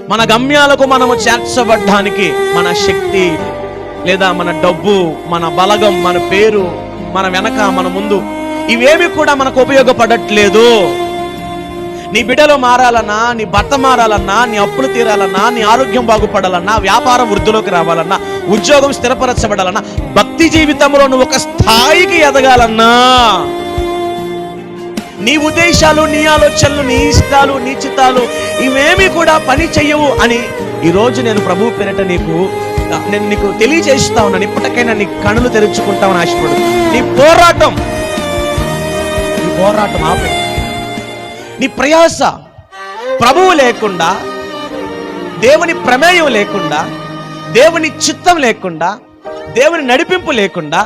మన గమ్యాలకు మనము చేర్చబడ్డానికి మన శక్తి లేదా మన డబ్బు, మన బలగం, మన పేరు, మన వెనక, మన ముందు ఇవేమి కూడా మనకు ఉపయోగపడట్లేదు. నీ బిడ్డలు మారాలన్నా, నీ భర్త మారాలన్నా, నీ అప్పులు తీరాలన్నా, నీ ఆరోగ్యం బాగుపడాలన్నా, వ్యాపారం వృద్ధిలోకి రావాలన్నా, ఉద్యోగం స్థిరపరచబడాలన్నా, భక్తి జీవితంలో నువ్వు ఒక స్థాయికి ఎదగాలన్నా, నీ ఉద్దేశాలు, నీ ఆలోచనలు, నీ ఇష్టాలు, నీ చిత్తాలు ఇవేమీ కూడా పని చెయ్యవు అని ఈరోజు నేను ప్రభు పేరిట నేను నీకు తెలియజేస్తా ఉన్నాను. ఇప్పటికైనా నీ కనులు తెరుచుకుంటామని ఆశపడు. నీ పోరాటం ఆపే. నీ ప్రయాస ప్రభువు లేకుండా, దేవుని ప్రమేయం లేకుండా, దేవుని చిత్తం లేకుండా, దేవుని నడిపింపు లేకుండా,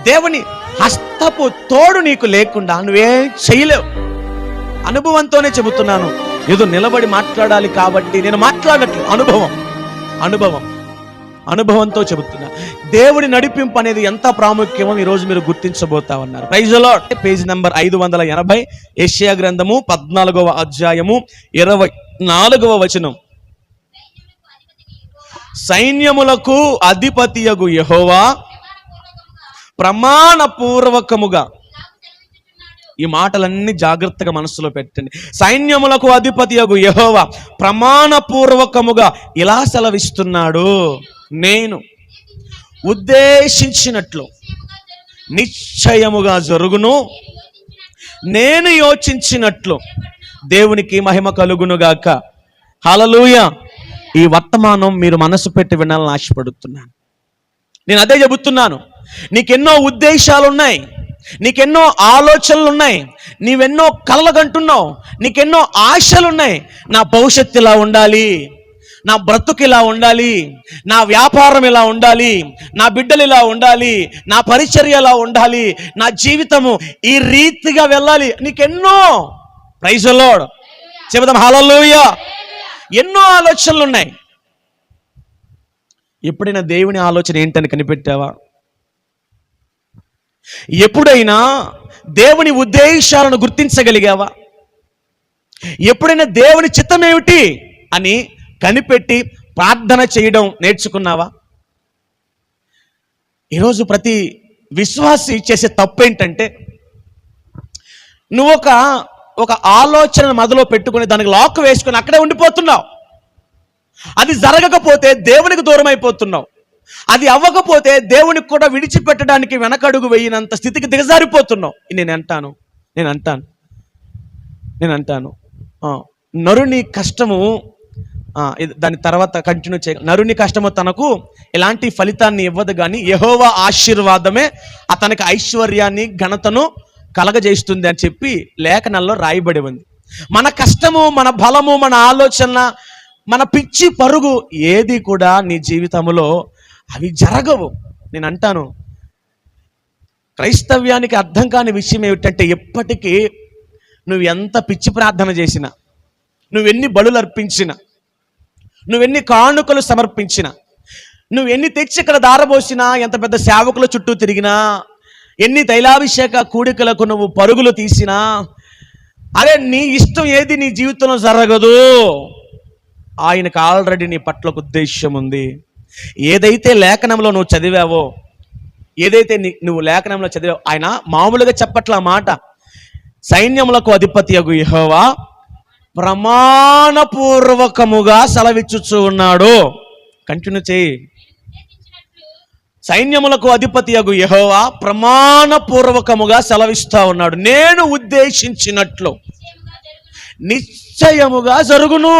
దేవుని హస్తపు తోడు నీకు లేకుండా నువ్వేం చేయలేవు. అనుభవంతోనే చెబుతున్నాను. ఏదో నిలబడి మాట్లాడాలి కాబట్టి నేను మాట్లాడట్లేదు. అనుభవంతో చెబుతున్నా. దేవుని నడిపింపు అనేది ఎంత ప్రాముఖ్యమో ఈరోజు మీరు గుర్తించబోతా ఉన్నారు. Praise the Lord. Page number 580, యెషయా గ్రంథము 14వ అధ్యాయము 24వ వచనం. సైన్యములకు అధిపతియగు యెహోవా ప్రమాణపూర్వకముగా, ఈ మాటలన్నీ జాగ్రత్తగా మనసులో పెట్టండి. సైన్యములకు అధిపతియగు యెహోవా ప్రమాణపూర్వకముగా ఇలా సెలవిస్తున్నాడు, నేను ఉద్దేశించినట్లు నిశ్చయముగా జరుగును, నేను యోచించినట్లు దేవునికి మహిమ కలుగునుగాక. హల్లెలూయా. ఈ వర్తమానం మీరు మనసు పెట్టి వినాలని ఆశపడుతున్నాను. నేను అదే చెబుతున్నాను. నీకెన్నో ఉద్దేశాలున్నాయి, నీకెన్నో ఆలోచనలున్నాయి, నీవెన్నో కలలుగంటున్నావు, నీకెన్నో ఆశలున్నాయి. నా భవిష్యత్తు ఇలా ఉండాలి, నా బ్రతుకు ఇలా ఉండాలి, నా వ్యాపారం ఇలా ఉండాలి, నా బిడ్డలు ఇలా ఉండాలి, నా పరిచర్య ఇలా ఉండాలి, నా జీవితము ఈ రీతిగా వెళ్ళాలి. నీకెన్నో, ప్రైజ్ ది లార్డ్ చెబుదాం, హల్లెలూయా, ఎన్నో ఆలోచనలు ఉన్నాయి. ఎప్పుడైనా దేవుని ఆలోచన ఏంటని కనిపెట్టావా? ఎప్పుడైనా దేవుని ఉద్దేశాలను గుర్తించగలిగావా? ఎప్పుడైనా దేవుని చిత్తం ఏమిటి అని కనిపెట్టి ప్రార్థన చేయడం నేర్చుకున్నావా? ఈరోజు ప్రతి విశ్వాసి చేసే తప్పు ఏంటంటే, నువ్వు ఒక ఆలోచన మొదలు పెట్టుకుని దానికి లాక్ వేసుకుని అక్కడే ఉండిపోతున్నావు. అది జరగకపోతే దేవునికి దూరం అయిపోతున్నావు. అది అవ్వకపోతే దేవునికి కూడా విడిచిపెట్టడానికి వెనకడుగు వేయినంత స్థితికి దిగజారిపోతున్నావు. నేను అంటాను నరుని కష్టము, దాని తర్వాత కంటిన్యూ చేయ, నరుని కష్టము తనకు ఎలాంటి ఫలితాన్ని ఇవ్వదు, కానీ యెహోవా ఆశీర్వాదమే అతనికి ఐశ్వర్యాన్ని, ఘనతను కలగజేస్తుంది అని చెప్పి లేఖనాల్లో రాయబడి ఉంది. మన కష్టము, మన బలము, మన ఆలోచన, మన పిచ్చి పరుగు ఏది కూడా నీ జీవితంలో అవి జరగవు. నేను అంటాను, క్రైస్తవ్యానికి అర్థం కాని విషయం ఏమిటంటే, ఎప్పటికీ నువ్వు ఎంత పిచ్చి ప్రార్థన చేసినా, నువ్వెన్ని బలులు అర్పించినా, నువ్వెన్ని కానుకలు సమర్పించినా, నువ్వెన్ని తెచ్చి ఇక్కడ దారబోసినా, ఎంత పెద్ద సేవకుల చుట్టూ తిరిగినా, ఎన్ని తైలాభిషేక కూడికలకు నువ్వు పరుగులు తీసినా, అరే నీ ఇష్టం ఏది నీ జీవితంలో జరగదు. ఆయనకు ఆల్రెడీ నీ పట్ల ఒక ఉద్దేశం ఉంది. ఏదైతే లేఖనంలో నువ్వు చదివావో, ఏదైతే నువ్వు లేఖనంలో చదివావో, ఆయన మామూలుగా చెప్పట్ల మాట. సైన్యములకు అధిపతియగు యెహోవా ప్రమాణపూర్వకముగా సెలవిచ్చుచు ఉన్నాడు. కంటిన్యూ చేయి. సైన్యములకు అధిపతియగు యెహోవా ప్రమాణపూర్వకముగా సెలవిస్తా ఉన్నాడు, నేను ఉద్దేశించినట్లు నిశ్చయముగా జరుగును,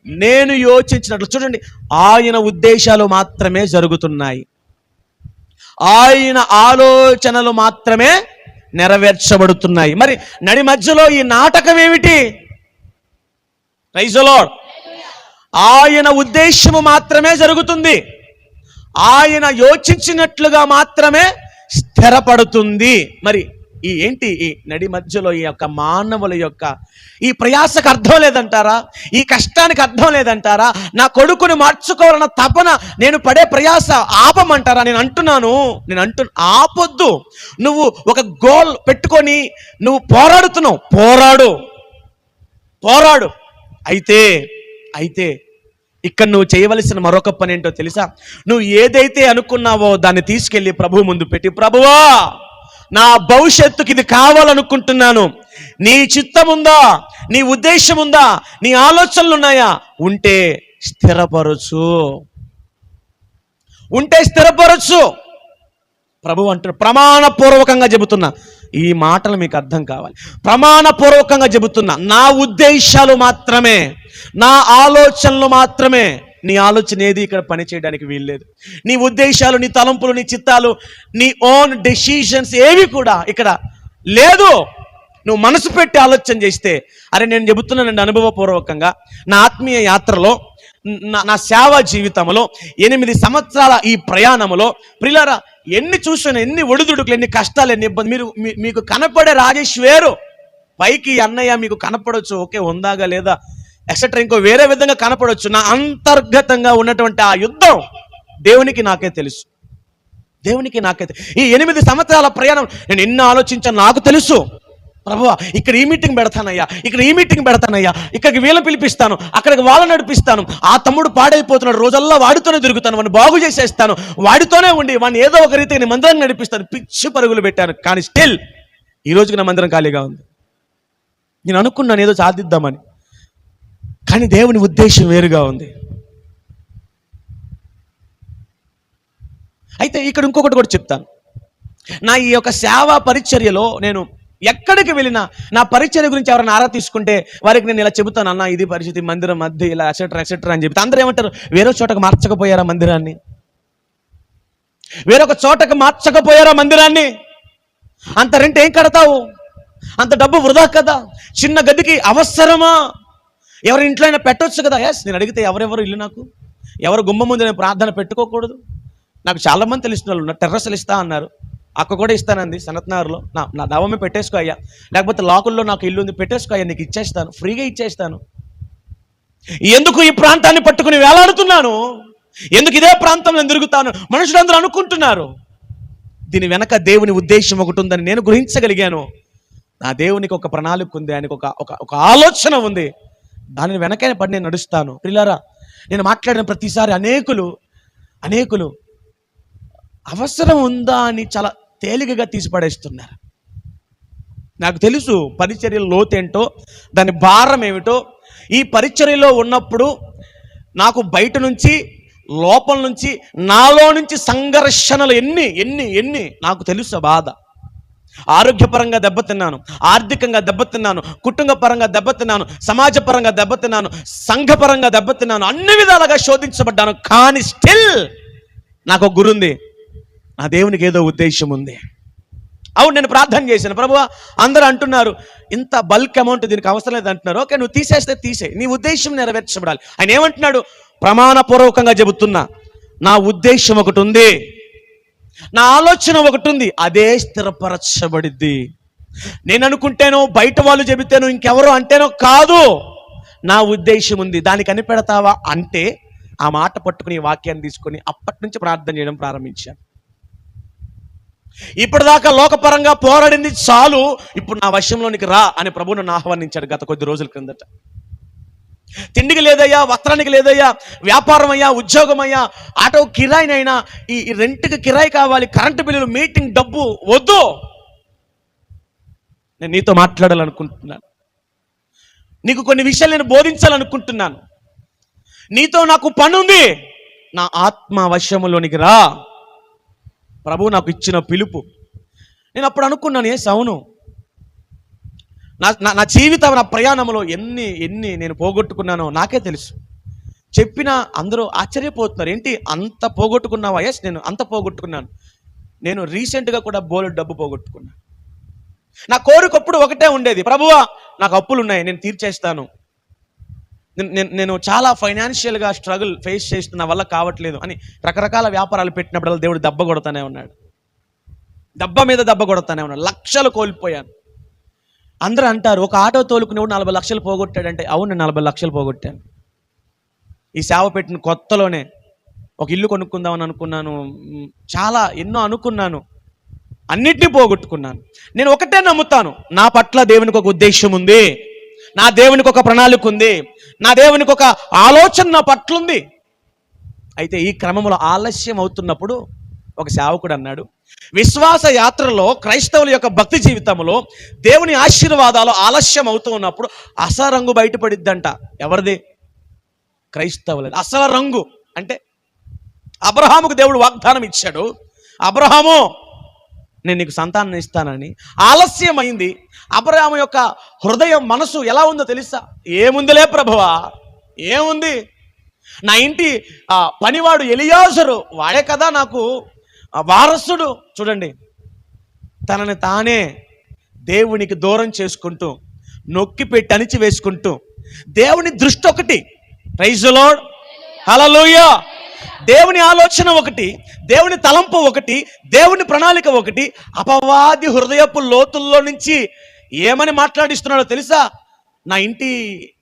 నేను యోచించినట్లు. చూడండి, ఆయన ఉద్దేశాలు మాత్రమే జరుగుతున్నాయి, ఆయన ఆలోచనలు మాత్రమే నెరవేర్చబడుతున్నాయి. మరి నడి మధ్యలో ఈ నాటకం ఏమిటి? Praise the Lord. ఆయన ఉద్దేశము మాత్రమే జరుగుతుంది, ఆయన యోచించినట్లుగా మాత్రమే స్థిరపడుతుంది. మరి ఈ నడి మధ్యలో ఈ యొక్క మానవుల యొక్క ఈ ప్రయాసకు అర్థం లేదంటారా? ఈ కష్టానికి అర్థం లేదంటారా? నా కొడుకుని మార్చుకోవాలన్న తపన, నేను పడే ప్రయాస ఆపమంటారా? నేను అంటున్నాను, ఆపొద్దు. నువ్వు ఒక గోల్ పెట్టుకొని నువ్వు పోరాడుతున్నావు, పోరాడు. అయితే ఇక్కడ నువ్వు చేయవలసిన మరొక పని ఏంటో తెలుసా? నువ్వు ఏదైతే అనుకున్నావో దాన్ని తీసుకెళ్ళి ప్రభువు ముందు పెట్టి, ప్రభువా నా భవిష్యత్తుకి ఇది కావాలనుకుంటున్నాను, నీ చిత్తం ఉందా, నీ ఉద్దేశం ఉందా, నీ ఆలోచనలు ఉన్నాయా, ఉంటే స్థిరపరచు, ఉంటే స్థిరపరచు. ప్రభు అంటున్నాడు, ప్రమాణపూర్వకంగా చెబుతున్నా, ఈ మాటలు మీకు అర్థం కావాలి. ప్రమాణపూర్వకంగా చెబుతున్నా, నా ఉద్దేశాలు మాత్రమే, నా ఆలోచనలు మాత్రమే. నీ ఆలోచన ఏది ఇక్కడ పని చేయడానికి వీల్లేదు. నీ ఉద్దేశాలు, నీ తలంపులు, నీ చిత్తాలు, నీ ఓన్ డెసిషన్స్ ఏవి కూడా ఇక్కడ లేదు. నువ్వు మనసు పెట్టి ఆలోచన చేస్తే, అరే నేను చెబుతున్నానండి అనుభవపూర్వకంగా, నా ఆత్మీయ యాత్రలో, నా సేవా జీవితంలో 8 సంవత్సరాల ఈ ప్రయాణంలో ప్రియులారా, ఎన్ని చూసాను, ఎన్ని ఒడిదుడుకులు, ఎన్ని కష్టాలు, ఎన్ని ఇబ్బంది. మీకు కనపడే రాజేష్ వేరు, పైకి అన్నయ్య మీకు కనపడవచ్చు, ఓకే ఉందాగా లేదా ఎక్సెట్రా, ఇంకో వేరే విధంగా కనపడవచ్చు. నా అంతర్గతంగా ఉన్నటువంటి ఆ యుద్ధం దేవునికి నాకే తెలుసు, దేవునికి నాకే ఈ 8 సంవత్సరాల ప్రయాణం నేను ఎన్ని ఆలోచించాను నాకు తెలుసు. ప్రభువా ఇక్కడ ఈ మీటింగ్ పెడతానయ్యా, ఇక్కడ ఈ మీటింగ్ పెడతానయ్యా, ఇక్కడికి వీళ్ళని పిలిపిస్తాను, అక్కడికి వాళ్ళని నడిపిస్తాను, ఆ తమ్ముడు పాడైపోతున్నాడు, రోజల్లా వాడితోనే తిరుగుతాను, వాడిని బాగు చేసేస్తాను, వాడితోనే ఉండి వాడిని ఏదో ఒక రీతికి నేను మందిరాన్ని నడిపిస్తాను. పిచ్చి పరుగులు పెట్టాను, కానీ స్టిల్ ఈ రోజుకి నా మందిరం ఖాళీగా ఉంది. నేను అనుకున్నాను ఏదో సాధిద్దామని, కానీ దేవుని ఉద్దేశం వేరుగా ఉంది. అయితే ఇక్కడ ఇంకొకటి కూడా చెప్తాను. నా ఈ యొక్క సేవా పరిచర్యలో నేను ఎక్కడికి వెళ్ళినా నా పరిచర్య గురించి ఎవరైనా ఆరా తీసుకుంటే వారికి నేను ఇలా చెబుతాను, అన్న ఇది పరిస్థితి, మందిరం మధ్య ఇలా ఎక్సెట్రా ఎక్సెట్రా అని చెప్తే అందరూ ఏమంటారు, వేరే చోటకు మార్చకపోయారా మందిరాన్ని, వేరొక చోటకు మార్చకపోయారా మందిరాన్ని, అంత రెంట్ ఏం కడతావు, అంత డబ్బు వృధా కదా, చిన్న గదికి అవసరమా, ఎవరి ఇంట్లో అయినా పెట్టవచ్చు కదా. ఎస్, నేను అడిగితే ఎవరెవరు ఇల్లు, నాకు ఎవరు గుమ్మ ముందు నేను ప్రార్థన పెట్టుకోకూడదు. నాకు చాలామంది తెలిసిన వాళ్ళు ఉన్నారు, టెర్రస్లు ఇస్తా అన్నారు, అక్క కూడా ఇస్తానంది సనత్నగర్లో, నా దవమే పెట్టేసుకో అయ్యా, లేకపోతే లాకుల్లో నాకు ఇల్లు ఉంది పెట్టేసుకో అయ్యా, నీకు ఇచ్చేస్తాను, ఫ్రీగా ఇచ్చేస్తాను. ఎందుకు ఈ ప్రాంతాన్ని పట్టుకుని వేలాడుతున్నాను, ఎందుకు ఇదే ప్రాంతంలో తిరుగుతాను, మనుషులందరూ అనుకుంటున్నారు. దీని వెనక దేవుని ఉద్దేశం ఒకటి ఉందని నేను గ్రహించగలిగాను. నా దేవునికి ఒక ప్రణాళిక ఉంది, ఆయనకు ఒక ఆలోచన ఉంది, దాని వెనకనే పడి నేను నడుస్తాను. ప్రియులారా, నేను మాట్లాడిన ప్రతిసారి అనేకులు అవసరం ఉందా అని చాలా తేలికగా తీసిపడేస్తున్నారు. నాకు తెలుసు పరిచర్యల లోతేంటో, దాని భారం ఏమిటో. ఈ పరిచర్యలో ఉన్నప్పుడు నాకు బయట నుంచి, లోపల నుంచి, నాలో నుంచి సంఘర్షణలు ఎన్ని నాకు తెలుసు. బాధ, ఆరోగ్యపరంగా దెబ్బతిన్నాను, ఆర్థికంగా దెబ్బతిన్నాను, కుటుంబపరంగా దెబ్బతిన్నాను, సమాజపరంగా దెబ్బతిన్నాను, సంఘపరంగా దెబ్బతిన్నాను, అన్ని విధాలుగా శోధించబడ్డాను. కానీ స్టిల్ నాకు ఒక గురుంది, నా దేవునికి ఏదో ఉద్దేశం ఉంది. అవును, నేను ప్రార్థన చేశాను, ప్రభువా అందరూ అంటున్నారు ఇంత బల్క్ అమౌంట్ దీనికి అవసరం లేదు అంటున్నారు, ఓకే నువ్వు తీసేస్తే తీసే, నీ ఉద్దేశం నెరవేర్చబడాలి. ఆయన ఏమంటున్నాడు, ప్రమాణపూర్వకంగా చెబుతున్నా, నా ఉద్దేశం ఒకటి ఉంది, నా ఆలోచన ఒకటి ఉంది, అదే స్థిరపరచబడిద్ది. నేను అనుకుంటేనో, బయట వాళ్ళు చెబితేనో, ఇంకెవరో అంటేనో కాదు, నా ఉద్దేశం ఉంది, దానికి కనిపెడతావా అంటే ఆ మాట పట్టుకుని వాక్యాన్ని తీసుకొని అప్పటి నుంచి ప్రార్థన చేయడం ప్రారంభించాను. ఇప్పటిదాకా లోకపరంగా పోరాడింది చాలు, ఇప్పుడు నా వశంలోనికి రా అని ప్రభువు నన్ను ఆహ్వానించాడు గత కొద్ది రోజుల క్రిందట. తిండికి లేదయ్యా, వస్త్రానికి లేదయ్యా, వ్యాపారం అయ్యా, ఉద్యోగం అయ్యా, ఆటో కిరాయినైనా, ఈ రెంట్కి కిరాయి కావాలి, కరెంటు బిల్లులు, మీటింగ్ డబ్బు వద్దు, నేను నీతో మాట్లాడాలనుకుంటున్నాను, నీకు కొన్ని విషయాలు నేను బోధించాలనుకుంటున్నాను, నీతో నాకు పని ఉంది, నా ఆత్మ వశములోనికి రా. ప్రభు నాకు ఇచ్చిన పిలుపు. నేను అప్పుడు అనుకున్నాను, అవును, నా జీవితం, నా ప్రయాణంలో ఎన్ని నేను పోగొట్టుకున్నానో నాకే తెలుసు. చెప్పినా అందరూ ఆశ్చర్యపోతున్నారు, ఏంటి అంత పోగొట్టుకున్నావా? ఎస్, నేను అంత పోగొట్టుకున్నాను. నేను రీసెంట్గా కూడా బోలెడు డబ్బు పోగొట్టుకున్నాను. నా కోరికప్పుడు ఒకటే ఉండేది, ప్రభువా నాకు అప్పులు ఉన్నాయి, నేను తీర్చేస్తాను, నేను చాలా ఫైనాన్షియల్గా స్ట్రగుల్ ఫేస్ చేస్తున్న వల్ల కావట్లేదు అని రకరకాల వ్యాపారాలు పెట్టినప్పుడు దేవుడు దెబ్బ కొడతానే ఉన్నాడు, దెబ్బ మీద దెబ్బ కొడతానే ఉన్నాడు. లక్షలు కోల్పోయాను. అందరూ అంటారు, ఒక ఆటో తోలుకునేవాడు 40 లక్షలు పోగొట్టాడంటే, అవును 40 లక్షలు పోగొట్టాను. ఈ సేవ పెట్టిన కొత్తలోనే ఒక ఇల్లు కొనుక్కుందామని అనుకున్నాను, చాలా ఎన్నో అనుకున్నాను, అన్నిటినీ పోగొట్టుకున్నాను. నేను ఒకటే నమ్ముతాను, నా పట్ల దేవునికి ఒక ఉద్దేశం ఉంది, నా దేవునికి ఒక ప్రణాళిక ఉంది, నా దేవునికి ఒక ఆలోచన నా పట్ల ఉంది. అయితే ఈ క్రమంలో ఆలస్యం అవుతున్నప్పుడు ఒక సేవకుడు అన్నాడు, విశ్వాస యాత్రలో క్రైస్తవుల యొక్క భక్తి జీవితంలో దేవుని ఆశీర్వాదాలు ఆలస్యం అవుతూ ఉన్నప్పుడు అసలు రంగు బయటపడిద్దంట. ఎవరిది? క్రైస్తవులది. అసలు రంగు అంటే అబ్రహాముకు దేవుడు వాగ్దానం ఇచ్చాడు, అబ్రహాము నేను నీకు సంతానం ఇస్తానని. ఆలస్యమైంది. అబ్రహాము యొక్క హృదయం, మనసు ఎలా ఉందో తెలుసా? ఏముందిలే ప్రభువా, ఏముంది, నా ఇంటి పనివాడు ఎలియాజరు వాడే కదా నాకు వారసుడు. చూడండి, తనని తానే దేవునికి దూరం చేసుకుంటూ, నొక్కి పెట్టి అణిచి వేసుకుంటూ, దేవుని దృష్టి ఒకటి, ప్రైజ్ ది లార్డ్, హల్లెలూయా, దేవుని ఆలోచన ఒకటి, దేవుని తలంపు ఒకటి, దేవుని ప్రణాళిక ఒకటి. అపవాది హృదయపు లోతుల్లో నుంచి ఏమని మాట్లాడిస్తున్నాడో తెలుసా? నా ఇంటి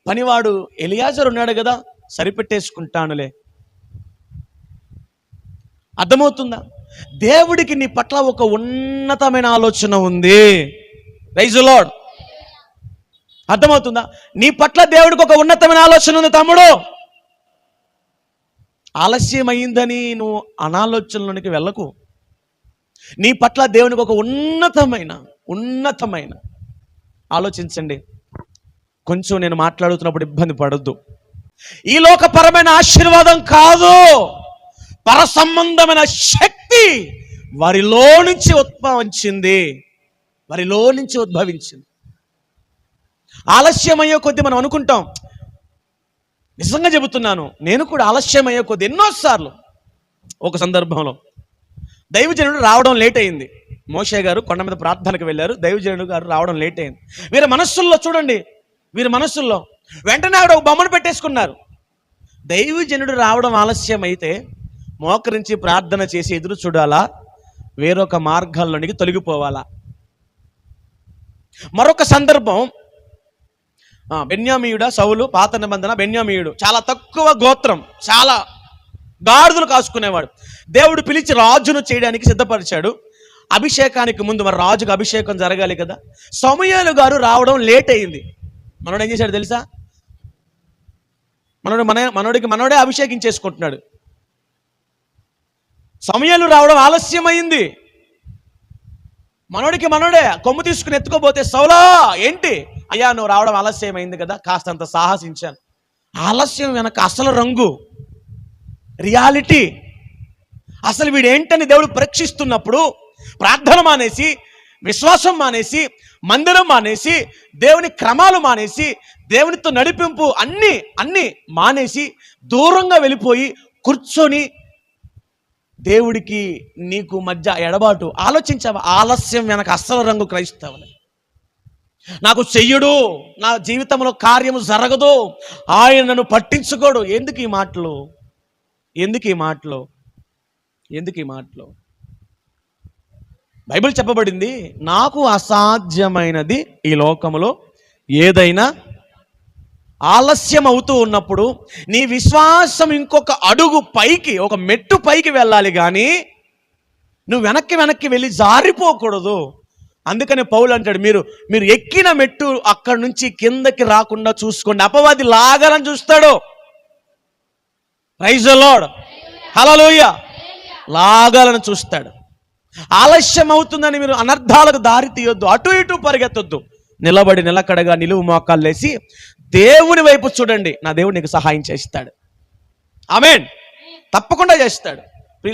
పనివాడు ఎలియాజరు ఉన్నాడు కదా, సరిపెట్టేసుకుంటానులే. అర్థమవుతుందా? దేవుడికి నీ పట్ల ఒక ఉన్నతమైన ఆలోచన ఉంది. ప్రైజ్ ది లార్డ్, అర్థమవుతుందా? నీ పట్ల దేవుడికి ఒక ఉన్నతమైన ఆలోచన ఉంది తమ్ముడు. ఆలస్యం అయిందని నువ్వు అనాలోచనలోనికి వెళ్ళకు. నీ పట్ల దేవునికి ఒక ఉన్నతమైన ఆలోచించండి. కొంచెం నేను మాట్లాడుతున్నప్పుడు ఇబ్బంది పడొద్దు. ఈ లోకపరమైన ఆశీర్వాదం కాదు, పర సంబంధమైన శక్తి వారిలో నుంచి ఉద్భవించింది. ఆలస్యమయ్యే కొద్దీ మనం అనుకుంటాం, నిజంగా చెబుతున్నాను, నేను కూడా ఆలస్యమయ్యే కొద్దీ ఎన్నోసార్లు. ఒక సందర్భంలో దైవజనుడు రావడం లేట్ అయింది. మోషే గారు కొండ మీద ప్రార్థనకు వెళ్ళారు, దైవజనుడు గారు రావడం లేట్ అయింది. వీరి మనస్సుల్లో చూడండి, వీరి మనస్సుల్లో వెంటనే ఆవిడ ఒక బొమ్మను పెట్టేసుకున్నారు. దైవజనుడు రావడం ఆలస్యం అయితే మోకరించి ప్రార్థన చేసి ఎదురు చూడాలా, వేరొక మార్గాల్లోనికి తొలగిపోవాలా? మరొక సందర్భం, బెన్యామీయుడా సౌలు, పాత నిబంధన బెన్యామీయుడు, చాలా తక్కువ గోత్రం, చాలా గాడిదలు కాసుకునేవాడు. దేవుడు పిలిచి రాజును చేయడానికి సిద్ధపరిచాడు. అభిషేకానికి ముందు మరి రాజుకు అభిషేకం జరగాలి కదా. సమూయేలు గారు రావడం లేట్ అయింది. మనోడు ఏం చేశాడు తెలుసా? మనోడికి అభిషేకించేసుకుంటున్నాడు. సమూయేలు రావడం ఆలస్యమైంది. మనోడే కొమ్ము తీసుకుని ఎత్తుకోబోతే, సౌలా ఏంటి అయ్యా నువ్వు రావడం ఆలస్యమైంది కదా, కాస్తంత సాహసించాను. ఆలస్యం వెనక అసలు రంగు, రియాలిటీ, అసలు వీడేంటని దేవుడు పరీక్షిస్తున్నప్పుడు ప్రార్థన మానేసి, విశ్వాసం మానేసి, మందిరం మానేసి, దేవుని క్రమాలు మానేసి, దేవునితో నడిపింపు అన్ని మానేసి దూరంగా వెళ్ళిపోయి కూర్చొని దేవుడికి నీకు మధ్య ఎడబాటు. ఆలోచించావా? ఆలస్యం వెనక అసలు రంగు క్రైస్తవులు. నాకు చెయ్యడు, నా జీవితంలో కార్యము జరగదు, ఆయన నన్ను పట్టించుకోడు. ఎందుకు ఈ మాటలు? బైబిల్ చెప్పబడింది, నాకు అసాధ్యమైనది ఈ లోకములో ఏదైనా. ఆలస్యం అవుతూ ఉన్నప్పుడు నీ విశ్వాసం ఇంకొక అడుగు పైకి, ఒక మెట్టు పైకి వెళ్ళాలి, కానీ నువ్వు వెనక్కి వెళ్ళి జారిపోకూడదు. అందుకని పౌలు అంటాడు, మీరు ఎక్కిన మెట్టు అక్కడి నుంచి కిందకి రాకుండా చూసుకోండి. అపవాది లాగాలని చూస్తాడు. ప్రైజ్ ది లార్డ్, హల్లెలూయా, లాగాలని చూస్తాడు. ఆలస్యం అవుతుందని మీరు అనర్థాలకు దారి తీయొద్దు, అటు ఇటు పరిగెత్తొద్దు. నిలబడి నిలకడగా నిలువు మోకాళ్ళు లేసి దేవుని వైపు చూడండి. నా దేవుడు నీకు సహాయం చేస్తాడు. ఆమేన్, తప్పకుండా చేస్తాడు.